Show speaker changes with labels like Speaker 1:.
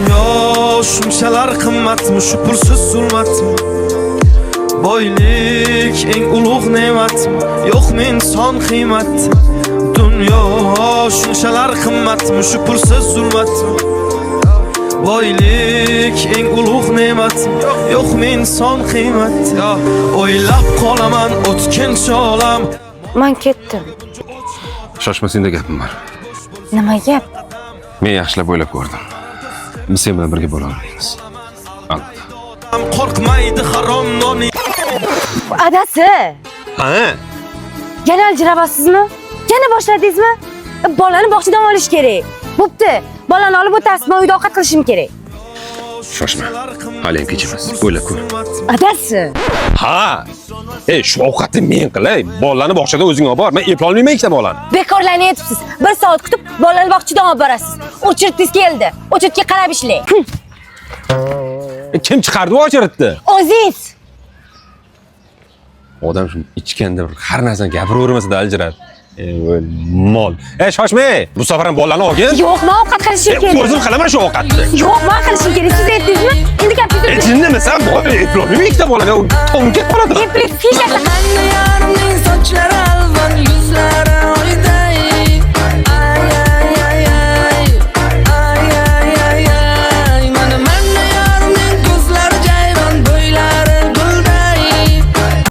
Speaker 1: Yo, shunchalar qimmatmi, shu pulsiz zulmatmi? Boylik eng ulug' ne'matmi? Yo'qmi inson qiymati? Dunyo shunchalar qimmatmi, shu pulsiz zulmatmi? Boylik eng ulug' ne'matmi? Yo'qmi inson qiymati? O'ylab qolaman o'tkinchi olam.
Speaker 2: Men ketdim.
Speaker 3: Shoshma, senda gapim bor.
Speaker 2: Nima gap?
Speaker 3: Men yaxshilab o'ylab ko'rdim. Biz sen bilan birga bo'la olmaymiz.
Speaker 1: Qo'rqmaydi harom noni.
Speaker 2: Adasi.
Speaker 3: Ha?
Speaker 2: Yana aljirabasizmi? Yana boshladingizmi? Bolani bog'chadan olish kerak. Bo'pti. Bolani olib o'tasiz, men uyda ovqat qilishim kerak.
Speaker 3: Shoshma. Hali ham kech emas. O'ylab ko'r.
Speaker 2: Adasi.
Speaker 3: Ha. Shu ovqatni men qilay. Bolani bog'chadan o'zing olib bor. Men eplolmayman ikkita bolani.
Speaker 2: Bekorlanyapsiz. 1 soat kutib, bolani bog'chadan olib borasiz. O'chirtdingiz keldi. O'chirtga qarab ishlang.
Speaker 3: Kim chiqardi o'chiritdi?
Speaker 2: O'zingiz.
Speaker 3: Odam shu ichganda har narsani gapiravermasa-da aljiradi. Mol. Shoshma. Bu safar ham bolani olgin.
Speaker 2: Yo'q, men ovqat qilishim kerak.
Speaker 3: O'zim qilaman shu ovqatni.
Speaker 2: Yo'q, men qilishim kerak. Siz aytdingizmi? Endi gapingizni.
Speaker 3: Jinnimi sen? Eplolmayman ikkita bolani. Tomga qoladi.
Speaker 2: Eplik fish.
Speaker 1: Sochlari alvan, yuzlari